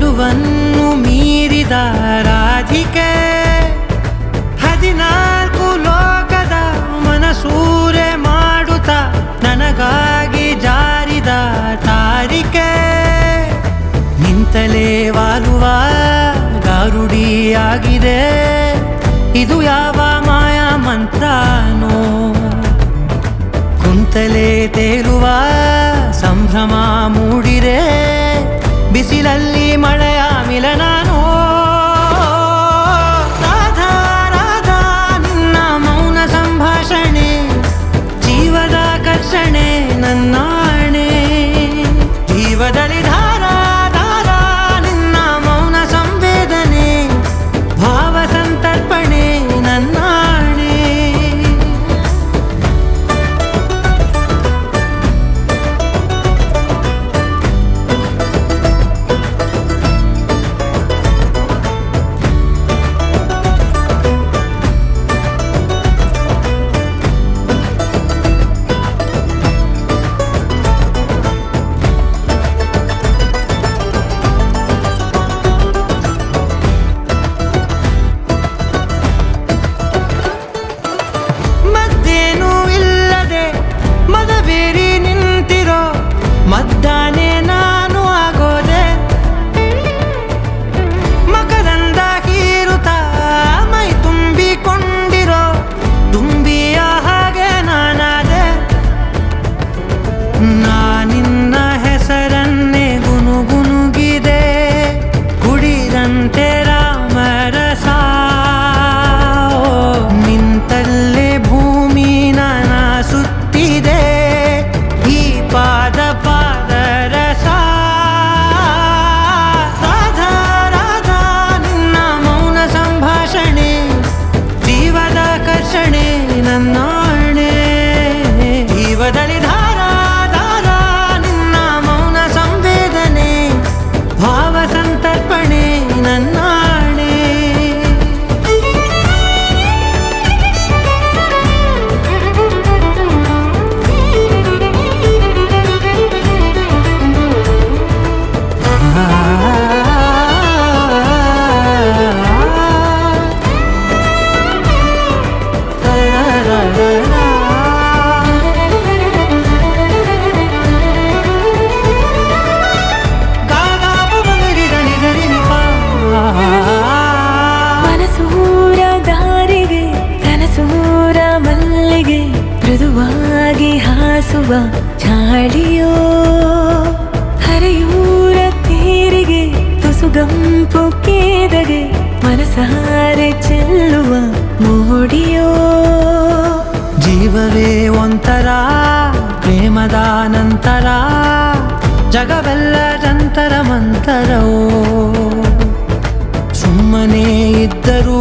ಚೆಲುವನ್ನು ಮೀರಿದ ರಾಧಿಕೆ 14 ಲೋಕದ ಮನಸೂರೆ ಮಾಡುತ್ತ ನನಗಾಗಿ ಜಾರಿದ ತಾರಿಕೆ ನಿಂತಲೇ ವಾಲುವ ಗಾರುಡಿಯಾಗಿದೆ ಇದು ಯಾವ ಮಾಯಾ ಮಂತ್ರನೋ ಕುಂತಲೇ ತೇಲುವ ಸಂಭ್ರಮ ಮೂಡಿರೆ ಬಿಸಿಲಲ್ಲಿ ಮಳೆಯ ಮಿಲನನೋ ರಾಧಾ ರಾಧಾ ನಿನ್ನ ಮೌನ ಸಂಭಾಷಣೆ ಜೀವದ ಕರ್ಷಣೆ ನನ್ನಾಣೆ ಜೀವದಲ್ಲಿ ಧಾರಾ ಧಾರಾ ನಿನ್ನ ಮೌನ ಸಂವೇದನೆ ಭಾವ ಸಂತರ್ಪಣೆ ನನ್ನಾಣೆ ಮದ್ದಾನೆ ನಾನು ಆಗೋದೆ ಮಕರಂದ ಹೀರುತ್ತ ಮೈ ತುಂಬಿಕೊಂಡಿರೋ ತುಂಬಿಯ ಹಾಗೆ ನಾನಾದೆ ನಾನಿನ್ನ ಹೆಸರನ್ನೇ ಗುನುಗುನುಗಿದೆ ಕುಡಿದಂತೆ ರಾಮರಸ ನಿಂತಲ್ಲೇ ಭೂಮಿ ನಾನ ಸುತ್ತಿದೆ ಈ ಪಾದ ನನ್ನಾಣೆ ಜೀವದಲ್ಲಿ ಧಾರಾ ಧಾರಾ ನಿನ್ನ ಮೌನ ಸಂವೇದನೆ ಭಾವ ಸಂತರ್ಪಣೆ ನನ್ನಾಣೆ ಮೃದುವಾಗಿ ಹಾಸುವ ಚಾಳಿಯೋ ಹರಿಯೂರ ತೀರಿಗೆ ತುಸುಗಂಪು ಕೇದಗೆ ಮನಸಾರೆ ಚೆಲ್ಲುವ ಮೋಡಿಯೋ ಜೀವವೇ ಒಂಥರ ಪ್ರೇಮದ ನಂತರ ಜಗವೆಲ್ಲ ಜಂತರ ಮಂತರವೋ ಸುಮ್ಮನೆ ಇದ್ದರೂ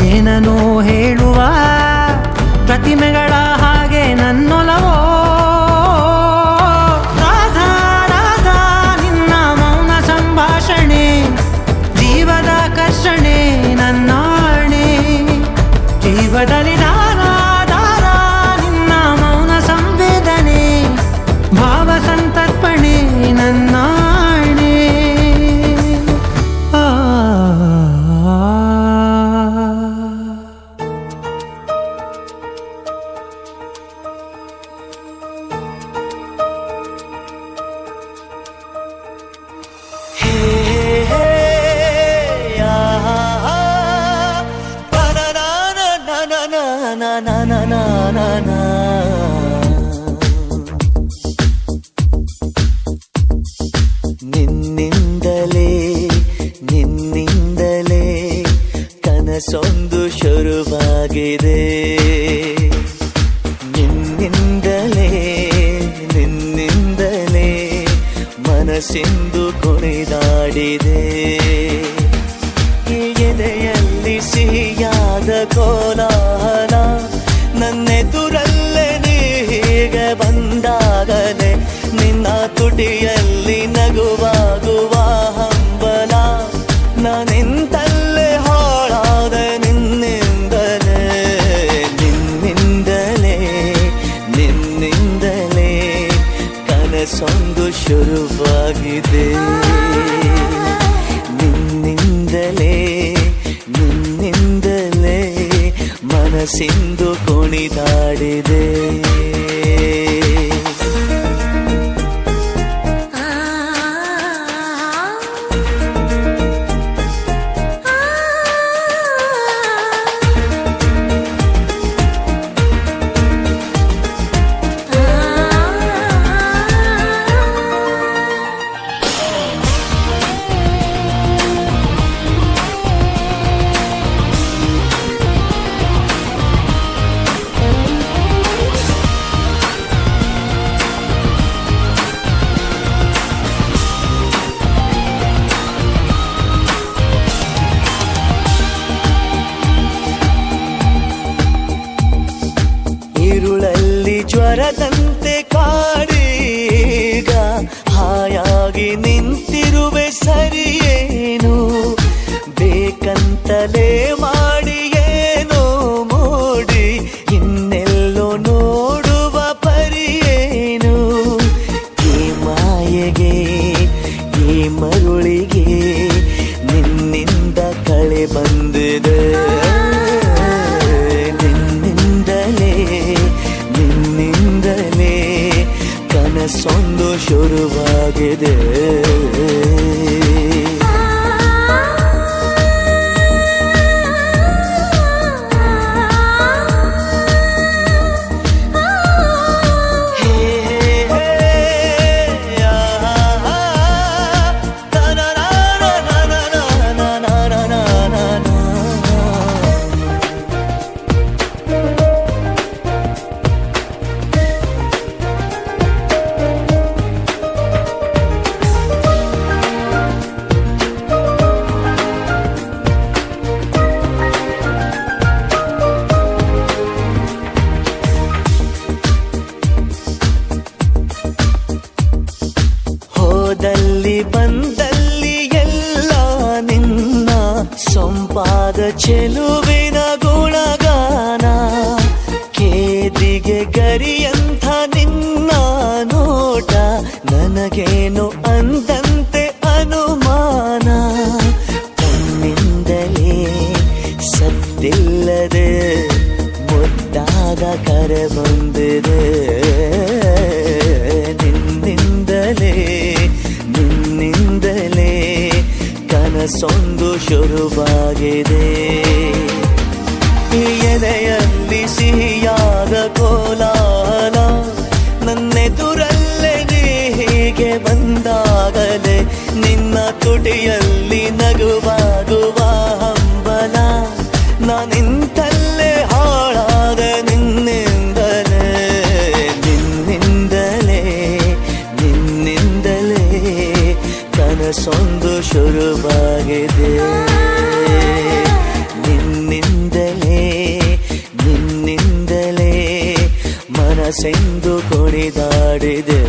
ಏನನೋ ಹೇಳುವ ಪ್ರತಿಮೆಗಳ ಹಾಗೆ ನನ್ನೊಲವೋ ರಾಧಾ ರಾಧಾ ನಿನ್ನ ಮೌನ ಸಂಭಾಷಣೆ ಜೀವದ ಕರ್ಷಣೆ ನನ್ನಾಣೆ ಜೀವದಲ್ಲಿ ಧಾರಾ ಧಾರಾ ನಿನ್ನ ಮೌನ ಸಂವೇದನೆ ಭಾವ ಸಂತರ್ಪಣೆ ನನ್ನಾಣೆ ನಿನ್ನಿಂದಲೇ ಕನಸೊಂದು ಶುರುವಾಗಿದೆ ನಿನ್ನಿಂದಲೇ ಮನಸ್ಸಿಂದು ಕುಣಿದಾಡಿದೆ ಎದೆಯಲ್ಲಿ ಸಿಹಿಯಾದ ಕೋಲಾಹಲ ನನ್ನೆದುರಲ್ಲೇ ನೀ ಹೀಗೆ ಬಂದಾಗಲೇ ನಿನ್ನ ತುಟಿಯಲ್ಲಿ ನಗುವಾಗುವ ಹಂಬಲ ನಾನಿಂತಲ್ಲೇ ಹಾಳಾದ ನಿನ್ನಿಂದಲೇ ಕನಸೊಂದು ಶುರುವಾಗಿದೆ ನಿನ್ನಿಂದಲೇ ನಿನ್ನಿಂದಲೇ ಮನಸ್ಸಿಂದು ಕುಣಿದಾಡಿದೆ. ഇരുളಲ್ಲಿ ಜ್ವರದಂತೆ ಕಾಡೀಗ ಹಾಯಾಗಿ ನಿಂತಿರುವೆ ಸರಿಯೇನು, ಬೇಕಂತಲೇ ಮಾಡಿ ಏನೋ ಮೋಡಿ ಇನ್ನೆಲ್ಲೋ ನೋಡುವ ಪರಿಯೇನು. ಈ ಮಾಯೆಗೆ ಈ ಮರುಳಿಗೆ ನಿನ್ನಿಂದ ಕಳೆ ಬಂದಿದೆ. ನಿನ್ನಿಂದಲೇ ಕನಸೊಂದು ಶುರುವಾಗಿದೆ. ಹೋದಲ್ಲಿ ಬಂದಲ್ಲಿ ಎಲ್ಲ ನಿನ್ನ ಸೊಂಪಾದ ಚೆಲುವಿನ ಗುಣಗಾನ, ಕೇದಿಗೆ ಗರಿಯಂಥ ನಿನ್ನ ನೋಟ ನನಗೇನು ಅಂದಂತೆ ಅನುಮಾನ. ಕಣ್ಣಿಂದಲೇ ಸದ್ದಿಲ್ಲದೆ ಮುದ್ದಾದ ಕರೆ ಬಂದಿದೆ. ನಿನ್ನಿಂದಲೇ ನಿನ್ನಿಂದಲೇ ಕನಸೊಂದು ಶುರುವಾಗಿದೆ. ಎದೆಯಲ್ಲಿ ಸಿಹಿಯಾದ ಕೋಲಾಹಲ ನನ್ನೆದುರಲ್ಲೇ ನೀ ಹೀಗೆ ಬಂದಾಗಲೇ ನಿನ್ನ ತುಟಿಯಲ್ಲಿ ನಗುವಾಗುವ ಹಂಬಲ. ನಾನಿಂತಲ್ಲೇ ಹಾಳಾದ ನಿನ್ನಿಂದಲೇ ನಿನ್ನಿಂದಲೇ ನಿನ್ನಿಂದಲೇ ಕನಸೊಂದು ಶುರುವಾಗಿದೆ. ನಿನ್ನಿಂದಲೇ ನಿನ್ನಿಂದಲೇ ಮನಸ್ಸೆಂದು ಕುಣಿದಾಡಿದೆ.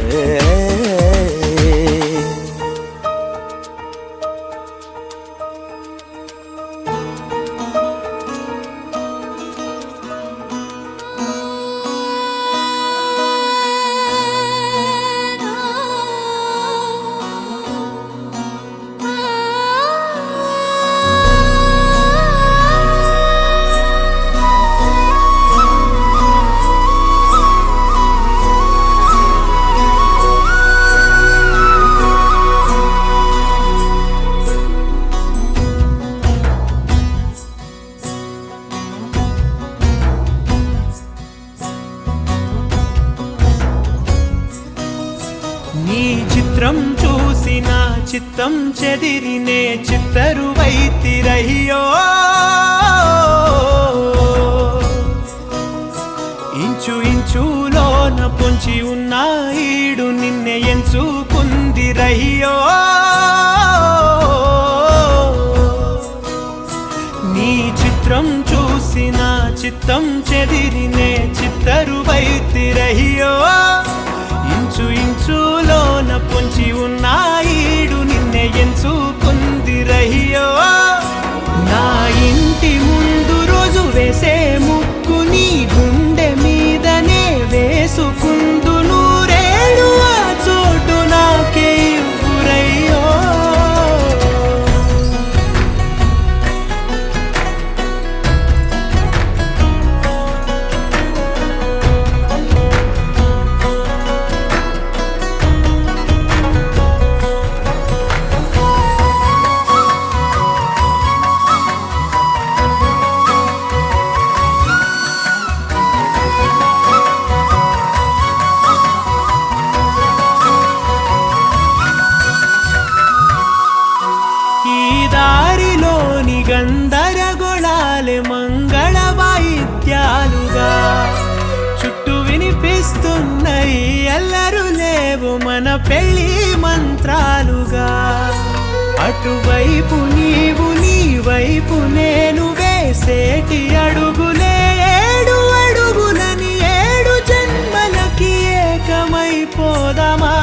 నీ చిత్రం చూసిన చిత్తం చెదిరినే చిత్తరువైతిరయ్యో. ఇంచు ఇంచులోన పొంచి ఉన్న ఈడు నిన్నే ఎంచుకుందిరయ్యో. నీ చిత్రం చూసిన చిత్తం చెదిరినే చిత్తరువైతిరయ్యో. ఇంచు ఇంచులోన పొంచి ఉన్న ఈడు నిన్నే ఎంచుకుందిరయ్యో. నా ఇంటి ముందు రోజు వేసే ముక్కు నీ గుండె మీదనే వేసుకుందు నూరేడు ఆ చోటు నాకే ఇవ్వురయ్యో. ఏవో మన పెళ్ళి మంత్రాలుగా అటువైపు నీవు నీ వైపు నేను వేసేటి అడుగులే ఏడు అడుగులని ఏడు జన్మలకి ఏకమైపోదామా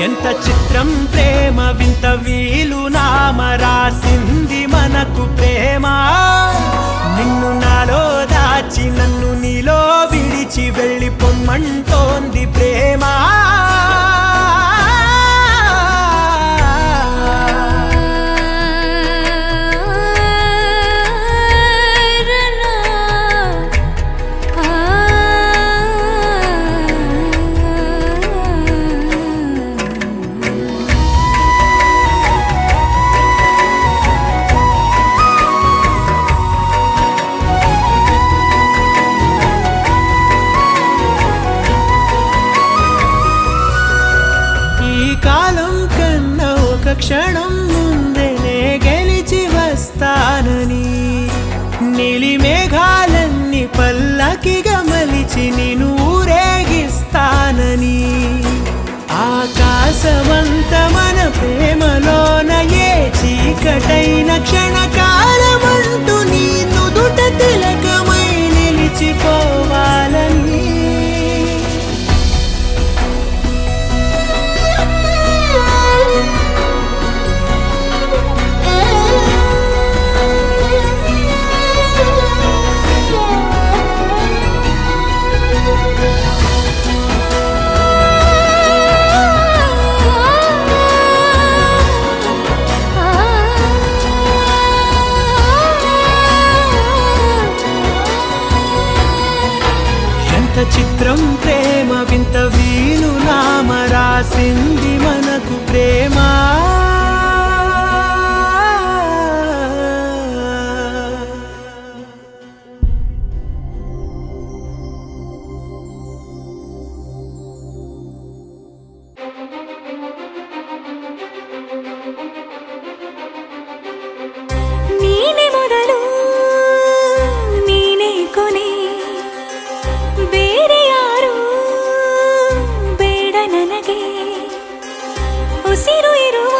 ఎంత చిత్రం ప్రేమ వింత వీలు నామ రాసింది మనకు ప్రేమ నిన్ను నాలో దాచి నన్ను నీలో విడిచి వెళ్ళిపోమ్మంటోంది ప్రేమ కాలం కన్నా ఒక క్షణం ముందేనే గెలిచి వస్తానని నీలి మేఘాలన్నీ పల్లకిగా మలిచి నిన్ను ఊరేగిస్తానని ఆకాశమంత మన ప్రేమలోన ఏ చీకటైన క్షణకాలమంటూ నీ నుదుట తిలకమై నిలిచిపోవాలని చిత్రం ప్రేమ వింత వీలు నామ రాసింది మనకు ప్రేమ ನೀನೆ ಮೊದಲು ನೀನೆ ಕೊನೆ ಬೇರೆ ಯಾರು ಬೇಡ ನನಗೆ ಉಸಿರು ಇರುವ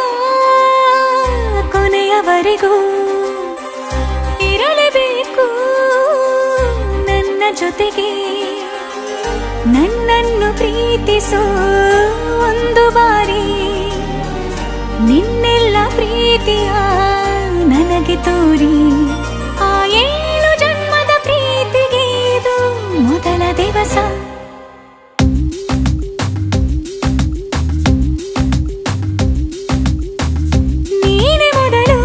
ಕೊನೆಯವರೆಗೂ ಇರಲೇಬೇಕು ನನ್ನ ಜೊತೆಗೆ ನನ್ನನ್ನು ಪ್ರೀತಿಸೋ ಒಂದು ಬಾರಿ ನಿನ್ನೆಲ್ಲ ಪ್ರೀತಿಯ ನನಗೆ ತೋರಿ ಆ 7 ಜನ್ಮದ ಪ್ರೀತಿಗೆ ಇದು ಮೊದಲ ದಿವಸ ನೀನೆ ಮೊದಲು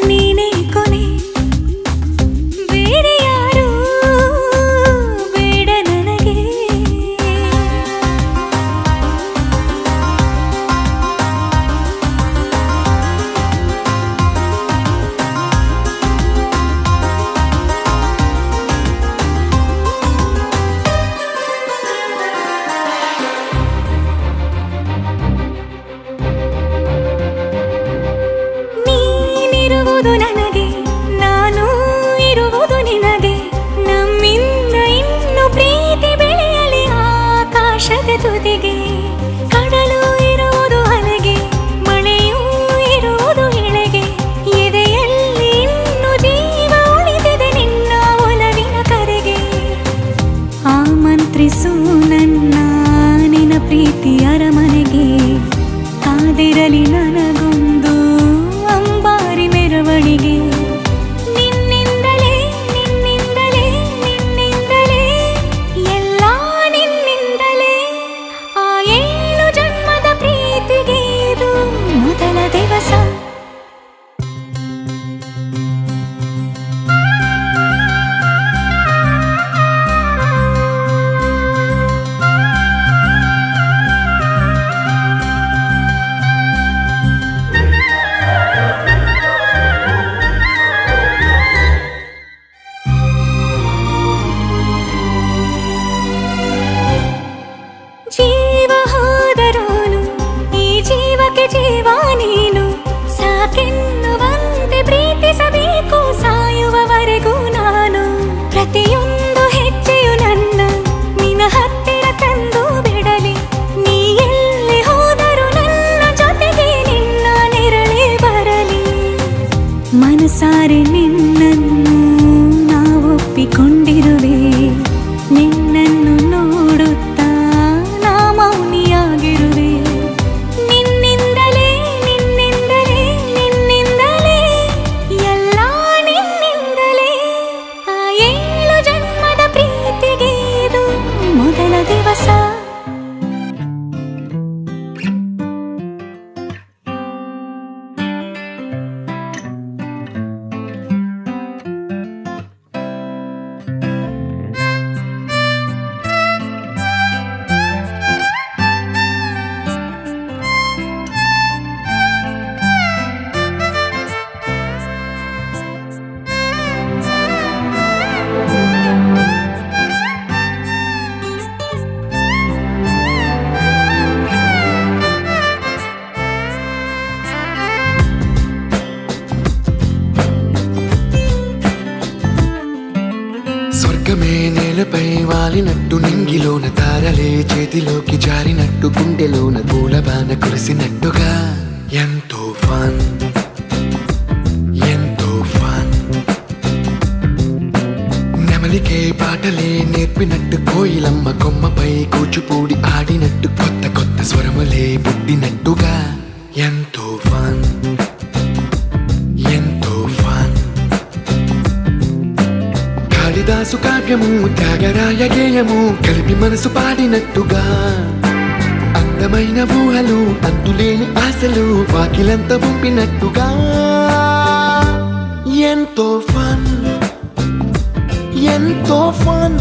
ನೀನೆ ಕೊನೆ ಬೇರೆ ಯಾರು ಬೇಡ ನನಗೆ ನೀನಿರುವುದು ನನಗೆ ನಾನು ಇರುವುದು ನಿನಗೆ ನಮ್ಮಿಂದ ಇನ್ನು ಪ್ರೀತಿ ಬೆಳೆಯಲಿ ಆಕಾಶದ ತುದಿಗೆ ಕಡಲು ಇರುವುದು ಅಲೆಗೆ ಮಳೆಯೂ ಇರುವುದು ಎಳೆಗೆ ಎದೆಯಲ್ಲಿ ಇನ್ನು ಜೀವ ಉಳಿದಿದೆ ನಿನ್ನ ಒಲವಿನ ಕರೆಗೆ ಆಮಂತ್ರಿಸು ನನ್ನ ನಿನ್ನ ಪ್ರೀತಿ ಅರಮನೆಗೆ ಕಾದಿರಲಿ ನನಗೊಂದು ಅಂಬಾರಿ ಮೆರವಣಿಗೆ ನಿನ್ನಿಂದಲೇ ನಿನ್ನಿಂದಲೇ ನಿನ್ನಿಂದಲೇ ಎಲ್ಲ ನಿನ್ನಿಂದಲೇ ಆ 7 ಜನ್ಮದ ಪ್ರೀತಿಗೆ ಇದು ಮೊದಲ ದಿವಸ వాలినట్టు నింగిలోన తారలే చేతిలోకి జారినట్టు గుండెలోన పూలవాన కురిసినట్టుగా ఎంతో ఫన్ ఎంతో ఫన్ నెమలికే పాటలే నేర్పినట్టు కోయిలమ్మ కొమ్మపై కూచిపూడి ఆడినట్టు కొత్త కొత్త స్వరములే పుట్టినట్టుగా ఎంతో ఫన్ ఎంతో ఫన్ కాళిదాసు కావ్యము త్యాగరాయ గేయము కలిపి మనసు పాడినట్టుగా అందమైన ఊహలు అంతులేని ఆశలు వాకిలంత పంపినట్టుగా ఎంతో ఫన్ ఎంతో ఫన్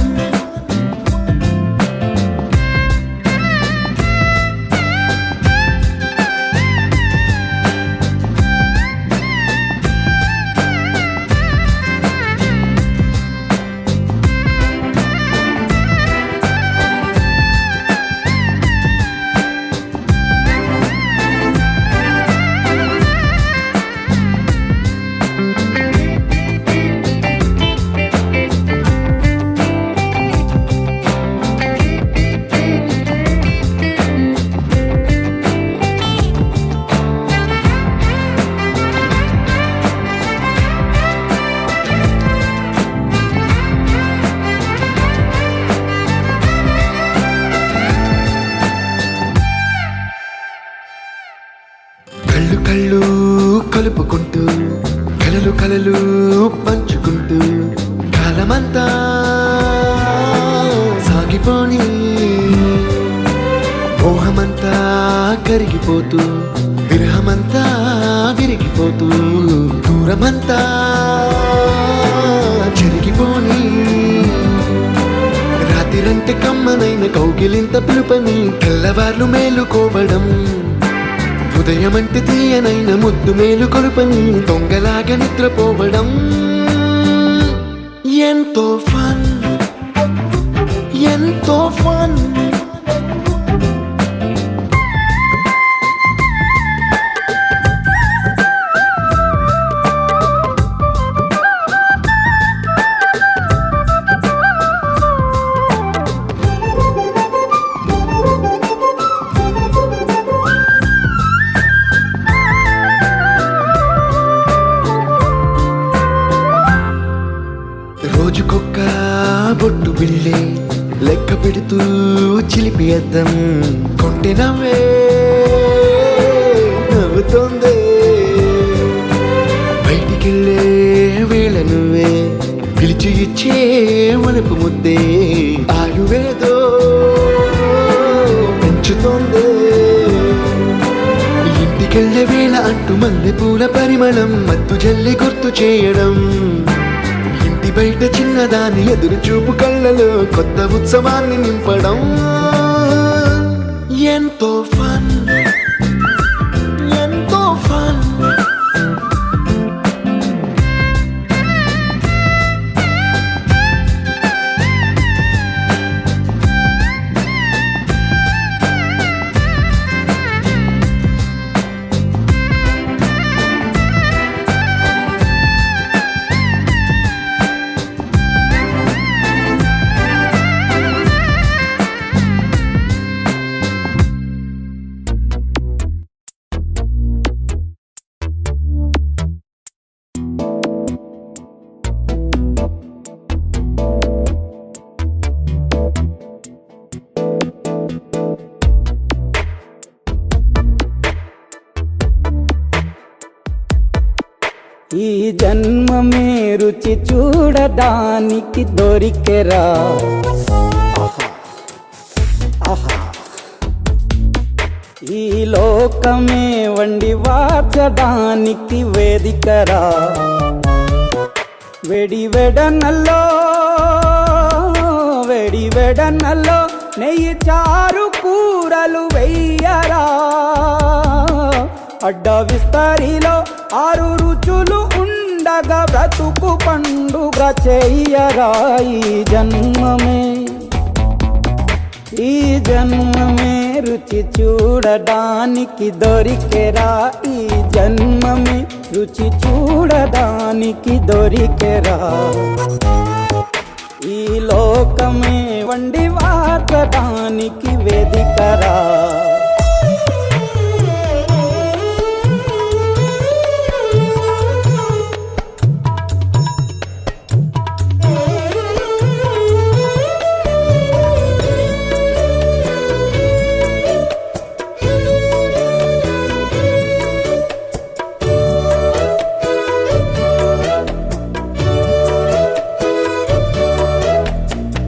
కళ్ళు కళ్ళు కలుపుకుంటూ కలలు కలలు పంచుకుంటూ కాలమంతా సాగిపోని మోహమంతా కరిగిపోతూ విరహమంతా విరిగిపోతూ దూరమంతా చెరిగిపోని రాత్రిరంటే కమ్మనైన కౌగిలింత పిలుపని తెల్లవార్లు మేలుకోవడం ఉదయమంటే తీయనైన ముద్దు మేలు కొలుపని దొంగలాగా నిద్రపోవడం ఎంతో ఫన్ ఎంతో ఫన్ రోజుకొక్క బొట్టు బిళ్ళే లెక్క పెడుతూ చిలిపి అద్దం కొంటె నవ్వే నవ్వుతోందే బయటికెళ్ళే వేళ నువ్వే పిలిచి ఇచ్చే వనపు ముద్దే ఆయువేదో పెంచుతోందే ఇంటికెళ్ళే వేళ అంటూ మల్లె పూల పరిమళం మత్తు జల్లి గుర్తు చేయడం బయట చిన్నదాని ఎదురు చూపు కళ్ళలో కొత్త ఉత్సవాన్ని నింపడం ఎంతో ఫన్ ఎంతో ఫన్ ఈ జన్మమే రుచి చూడడానికి దొరికెరా ఈ లోకమే వండి వార్చడానికి వేదికరా వెడి వెడనల్లో నెయ్యి చారు కూరలు వెయ్యరా అడ్డ విస్తరిలో 6 రుచులు ఉండగా బ్రతుకు పండుగ చెయ్యరా ఈ జన్మమే రుచి చూడడానికి దొరికెరా ఈ జన్మమే రుచి చూడడానికి దొరికెరా ఈ లోకమే వండి వార్చడానికి వేదికరా.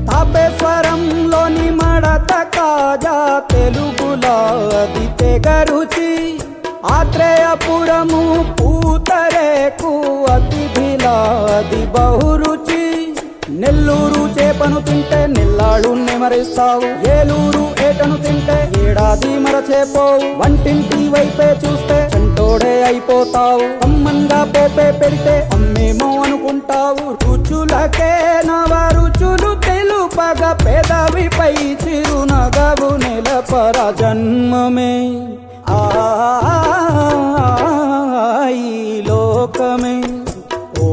తాపేశ్వరంలోని మడత కాజా తెలుగులో అది తెగ రుచి. ఆత్రేయపురము పూతరేకు అతిథిలా అది బహురుచి. నెల్లూరు చేపను తింటే నెల్లాళ్ళు నెమరిస్తావు. ఏలూరు ఏటను తింటే ఏడాది మరచేపోవు. వంటింటి వైపే చూస్తే చంటోడే అయిపోతావు. అమ్మంగా పోపే పెడితే అమ్మేమో అనుకుంటావు. రుచులకే నవ రుచులు తెలుపగ పెదవిపై చిరునగవు నెలపర జన్మమే ఈ లోకమే. ఓ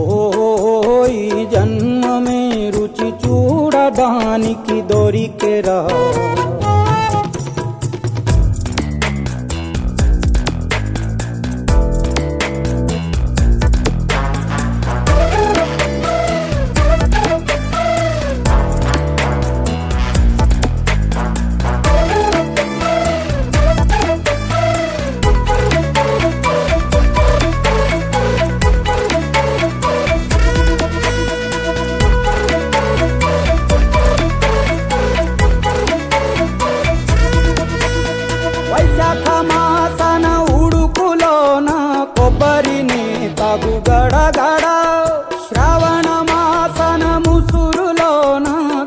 ఈ జన్మమే రుచి చూడడానికి దొరికెరా. వైశాఖ మాసన ఉడుకులోన కొబ్బరిని తాగు గడగడ. శ్రావణ మాసన ముసురులోన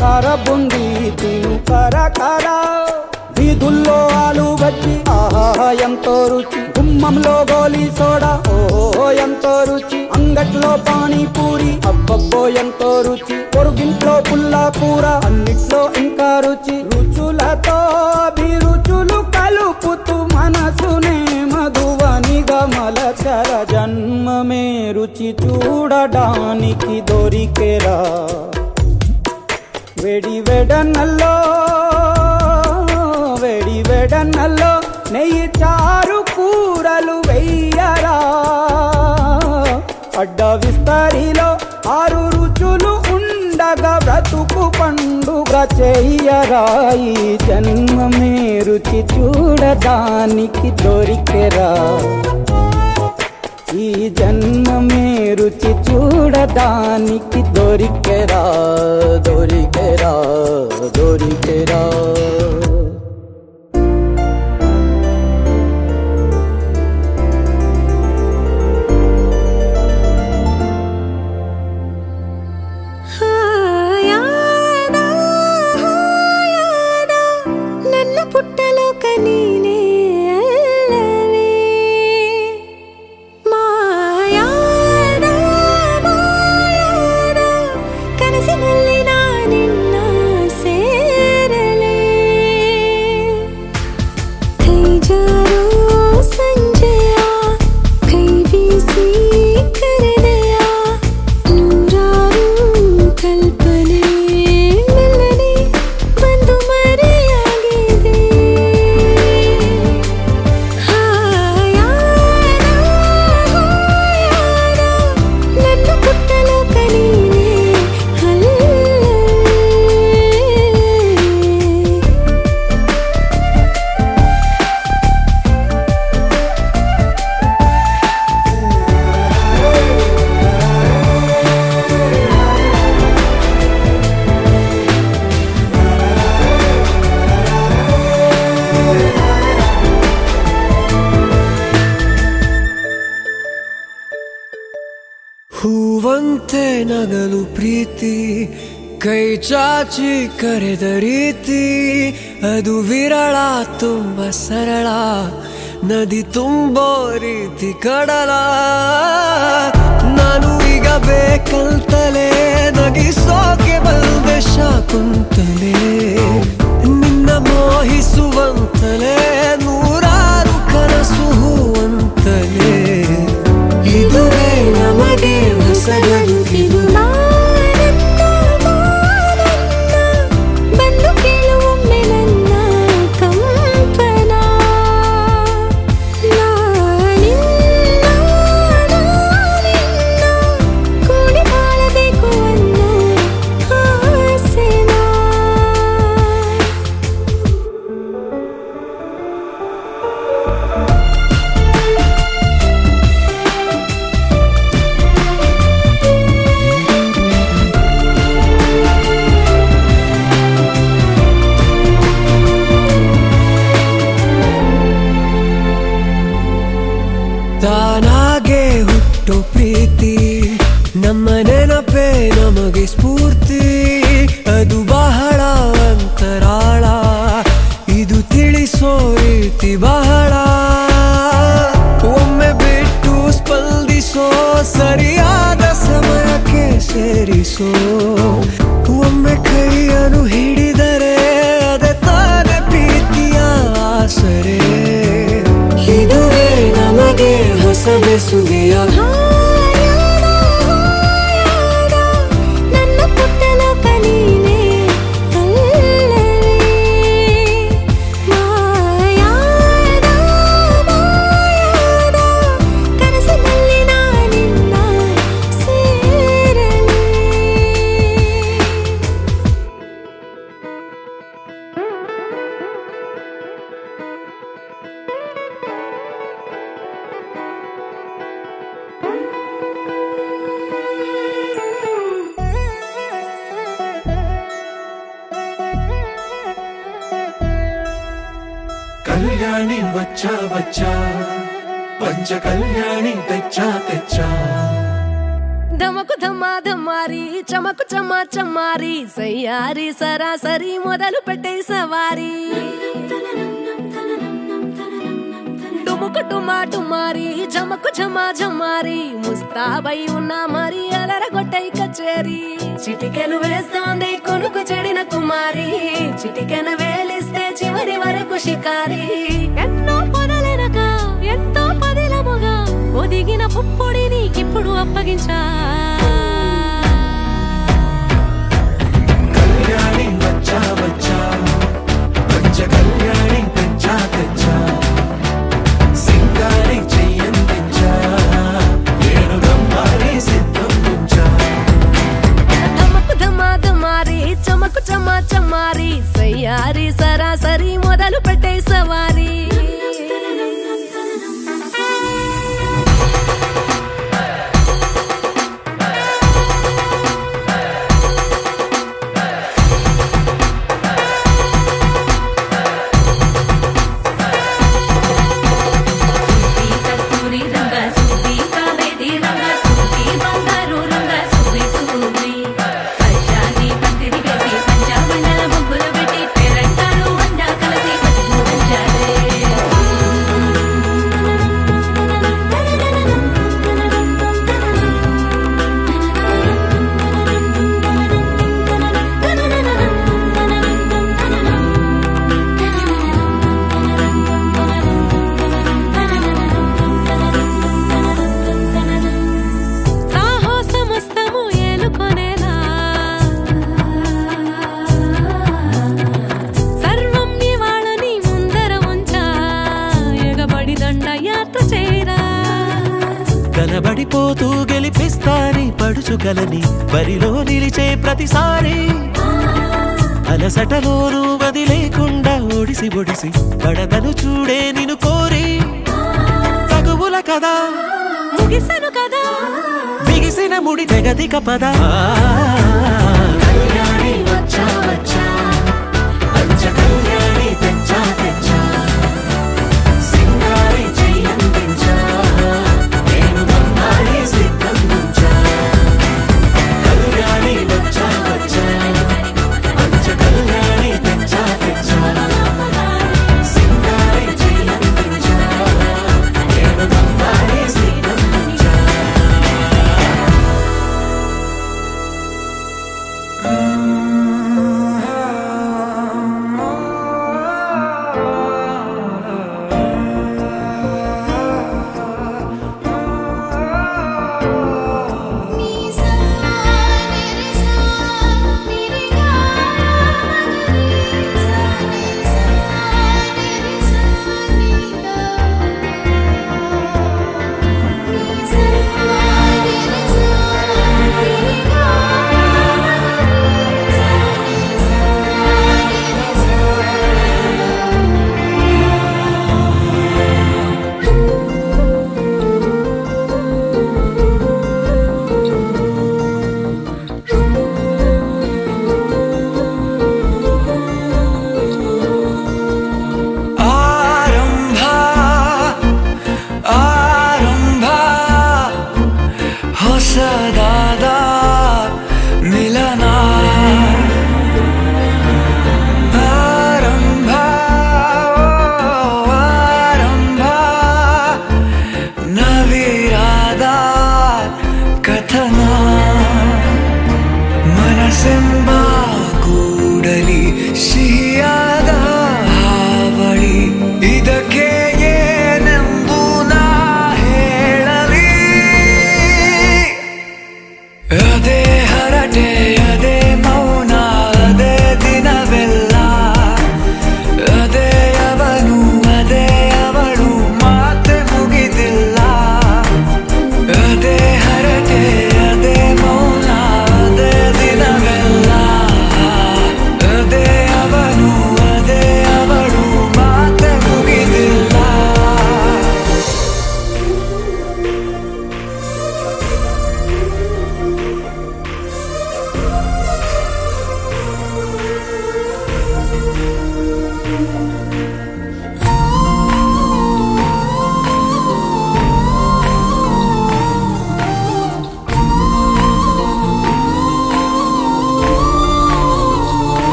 కరబుంది తిను కరకర. వీధుల్లో ఆలు వచ్చి ఆహా ఎంతో రుచి. గుమ్మంలో గోలీ సోడా ఓ ఎంతో రుచి. అంగట్లో పానీపూరి అబ్బబ్బో ఎంతో రుచి. పొరుగింట్లో పుల్లా కూర అన్నిట్లో ఇంకా రుచి. రుచులతో అభిరుచులు కలుపుతూ మనసునే మధువనిగా మలచర. జన్మమే రుచి చూడడానికి దొరికెరా. వేడి వెడనల్లో నెయ్యి చారు కూరలు వెయ్యరా. అడ్డ విస్తరిలో 6 రుచులు ఉండగా బ్రతుకు పండుగ చెయ్యరా. ఈ జన్మమే రుచి చూడడానికి దొరికెరా. ఈ జన్మమే రుచి చూడడానికి దొరికెరా. దొరికెరా దొరికెరా. పుట్టలో కనీనే అల్లవే మాయాదా కనసిನಲ್ಲಿ ನಾ ನಿನ್ನ ಸೇರಲೇ. ಕೈ ಜಾರೋ ಸಂಜೆಯ ಕೈ ಬೀಸಿ ಕರೆದೆಯ. ನೂರಾರು ಕಲ್ಪನೆ ಮೆಲ್ಲನೆ ಬಂದು ಮರೆಯಾಗಿದೆ. ನನ್ನ ಪುಟ್ಟಲೋ ಕನೀನೇ ಅಲ್ಲವೇ. ಹೂವಂತೆ ನಗಲು ಪ್ರೀತಿ ಕೈ ಚಾಚಿ ಕರೆದ ರೀತಿ ಅದು ವಿರಳ ತುಂಬ ಸರಳ ನದಿ ತುಂಬೋ ರೀತಿ ಕಡಲ ನಾನು ಈಗ ಬೇಕಂತಲೇ ನಗಿಸೋಕೆ ಬಂದೆ ಶಾಕುಂತಲೇ ನಿನ್ನ ಮೋಹಿಸುವಂತಲೇ ನೂರಾರು ಕನಸು ಹೂವಂತಲೇ ಇದುವೇ ನಮಗೆ ಹೊಸ ಬದುಕಿದು. ಮಾನಂದ ಮಾನಂದ ಸುನೆಯ ನನ್ನ ಪುಟ್ಟಲೋಕ ನೀನೇ ಅಲ್ಲವೇ ಮಾಯಾದ ಮಾಯಾದ ಕನಸಿನಲ್ಲಿ ನಾನಿನ್ನ ಸೇರಲಿ కళ్యాణి వచ్చా వచ్చా పంచ కళ్యాణి తెచ్చా తెచ్చా ధమకు ధమా ధమారి చమకు చమా చమారి సయ్యారి సరాసరి మొదలు పెట్టే సవారి డుముకు డుమా డుమారి జమకు ఝమా ఝమారి ముస్తాబై ఉన్నా మరి అలరగొట్టై కచేరి చిటికెను వేస్తోంది కొనుకు చెడిన కుమారి చిటికెను వేలిస్తే చివరి వరకు షికారి ఎన్నో పొదలెనక ఎంతో పదిలముగా ఒదిగిన పుప్పొడి నీకిప్పుడు అప్పగించా కళ్యాణి వచ్చా వచ్చా పంచ కళ్యాణి తెచ్చా తెచ్చా సింగారి చెయ్యందించా ఏడు గమ్మారి సిద్ధం ఉంచా ధమకు ధమా ధమారి చమకు చమా చమారి సయ్యారి సరాసరి మొదలు పెట్టే సవారి కస్తూరి రంగ సుబ్బి కావేరి రంగ సుబ్బి బంగారు రంగ సుబ్బి సుబ్బి పంచాని పందిరి వేసి పంచామండల ముగ్గులు పెట్టి పేరంటారు వండా కలిసి పసుపు సాహసమస్తము ఏలుకొనేలా సర్వం ఇవాళని ముందర ఉంచా ఎగబడి దండయాత్ర చేరా కనబడిపోతూ గెలిపిస్తాని పడుచుకలని బరిలో నిలిచే ప్రతిసారి అలసటలోనూ వదిలేకుండా ఒడిసి ఒడిసి పడదను చూడే నిన్ను కోరి తగువుల కదా ముగిసెను కదా బిగిసిన ముడి తెగదిక పద కళ్యాణి వచ్చా వచ్చా పంచ కళ్యాణి తెచ్చా తెచ్చా సింగారి చెయ్యందించా ఏడు గమ్మారి సిద్ధం ఉంచా కళ్యాణి వచ్చా వచ్చా పంచ కళ్యాణి తెచ్చా తెచ్చా సింగారి చెయ్యందించా ఏడు గమ్మారి సిద్ధం ఉంచా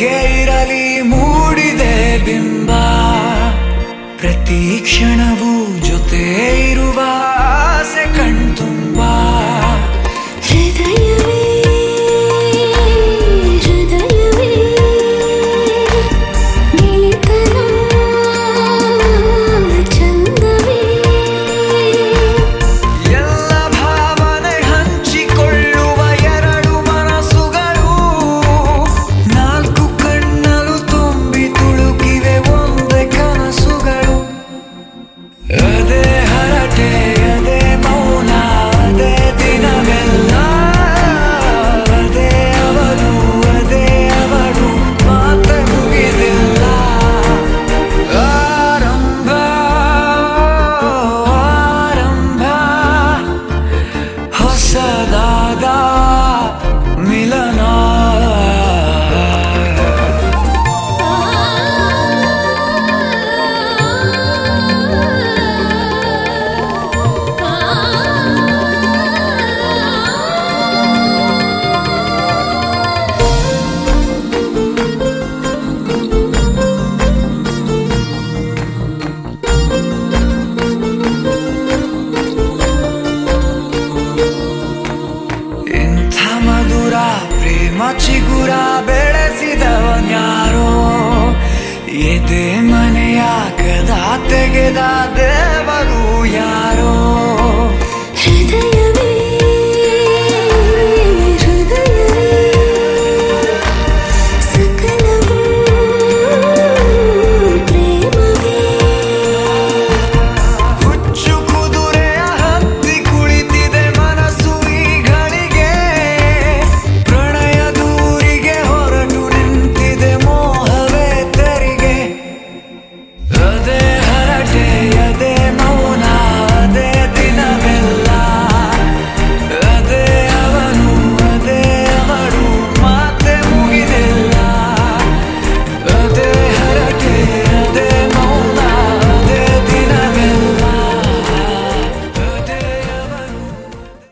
ಹೀಗೆ ಇರಲಿ ಮೂಡಿದೆ ಬಿಂಬ ಪ್ರತಿ ಕ್ಷಣವೂ ಜೊತೆ ಇರುವ ಆಸೆ ಕಣ್ತುಂಬ ಹೃದಯವೇ ಹೃದಯವೇ ಗೆಳೆತನ ಚಂದವೇ ಎಲ್ಲ ಭಾವನೆ ಹಂಚಿಕೊಳ್ಳುವ ಎರಡು ಮನಸ್ಸುಗಳು ನಾಲ್ಕು ಕಣ್ಣಲು ತುಂಬಿ ತುಳುಕಿವೆ ಒಂದೇ ಕನಸುಗಳು ಅದೇ ಹರಟೆ ಅದೇ ಮೌನ ಅದೇ ದಿನವೆಲ್ಲ ಅದೇ ಅವನು ಅದೇ ಅವಳು ಮಾತೆ ಮುಗಿದಿಲ್ಲ ಆರಂಭ ಆರಂಭ ಹೊಸದಾದ ಮಿಲನ ಇಂಥ ಮಧುರ ಪ್ರೇಮ ಚಿಗುರ ಬೆಳೆಸಿದವನ್ಯಾರೋ ಎದೆ ಮನೆಯ ಕದ ತೆಗೆದ ದೇವರು ಯಾರೋ